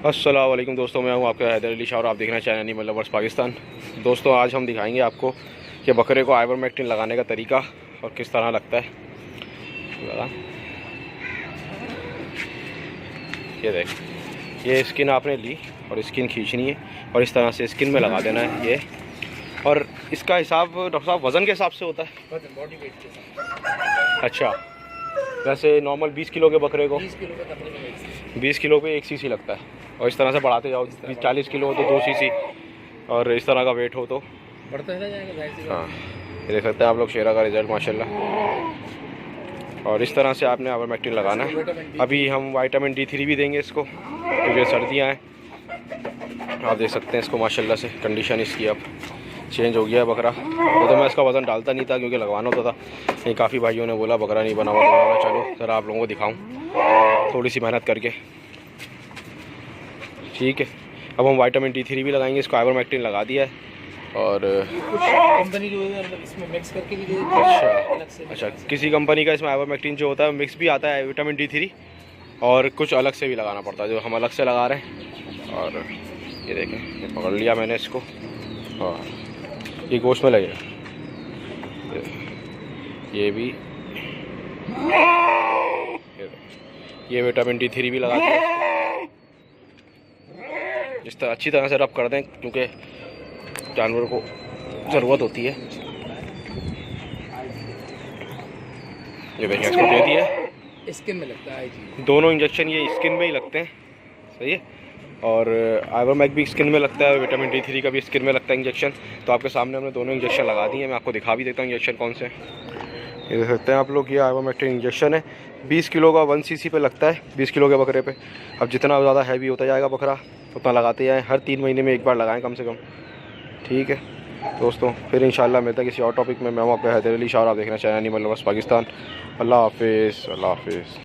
अस्सलाम वालेकुम दोस्तों, मैं हूं आपका हैदर अली शाह और आप देख रहे हैं चैनल एनिमल लवर्स पाकिस्तान। दोस्तों आज हम दिखाएंगे आपको कि बकरे को आइवरमेक्टिन लगाने का तरीका और किस तरह लगता है। लगा, ये देख, ये स्किन आपने ली और स्किन खींचनी है और इस तरह से स्किन में लगा देना है ये। और इसका हिसाब डॉक्टर साहब वज़न के हिसाब से होता है? बॉडी वेट के साथ। अच्छा, वैसे नॉर्मल 20 किलो के बकरे को 20 किलो का तकरीबन 20 किलो पे 1 सीसी लगता है और इस तरह से बढ़ाते जाओ, 40 किलो हो तो 2 सीसी और इस तरह का वेट हो तो बढ़ता चला जाएगा, जाहिर सी बात। हाँ, ये देख सकते हैं आप लोग शेरा का रिज़ल्ट माशाल्लाह। और इस तरह से आपने आइवरमेक्टिन लगाना है। अभी हम विटामिन D3 भी देंगे इसको क्योंकि सर्दियाँ हैं। आप देख सकते हैं इसको माशाल्लाह से कंडीशन इसकी अब चेंज हो गया है बकरा। तो मैं इसका वज़न डालता नहीं था क्योंकि लगवाना होता था। ये काफ़ी भाइयों ने बोला बकरा नहीं बना हुआ तो चलो ज़रा आप लोगों को दिखाऊं थोड़ी सी मेहनत करके। ठीक है, अब हम विटामिन D3 भी लगाएंगे। इसको आइवरमेक्टिन लगा दिया है और कुछ कंपनी जो है इसमें मिक्स करके भी दे देती है अलग से। अच्छा, किसी कंपनी का इसमें आइवरमेक्टिन जो होता है मिक्स भी आता है विटामिन D3 और कुछ अलग से भी लगाना पड़ता है जो हम अलग से लगा रहे हैं। और ये देखें, ये पकड़ लिया मैंने इसको और ये गोश्त में लगेगा। ये भी, ये विटामिन D3 भी लगा दिया। इस तरह अच्छी तरह से रब कर दें क्योंकि जानवर को ज़रूरत होती है। ये देखिए इसको दे दिया, स्किन में लगता है जी। दोनों इंजेक्शन ये स्किन में ही लगते हैं, सही है। और आइवरमेक भी स्किन में लगता है, विटामिन D3 का भी स्किन में लगता है इंजेक्शन। तो आपके सामने हमने दोनों इंजेक्शन लगा दिए हैं। मैं आपको दिखा भी देता हूँ इंजेक्शन कौन से हैं। ये देख सकते हैं आप लोग, ये आइवरमेक्टिन इंजेक्शन है। 20 किलो का 1 सीसी पे लगता है, 20 किलो के बकरे पे। अब जितना ज़्यादा हैवी होता जाएगा बकरा उतना लगाते जाएँ। हर 3 महीने में एक बार लगाएं कम से कम। ठीक है दोस्तों, फिर इंशाल्लाह मिलता है किसी और टॉपिक में। मैं हूं आपका हैदर अली शाह और आप देख रहे हैं चैनल एनिमल लवर्स पाकिस्तान। अल्लाह हाफिज़, अल्लाह हाफिज़।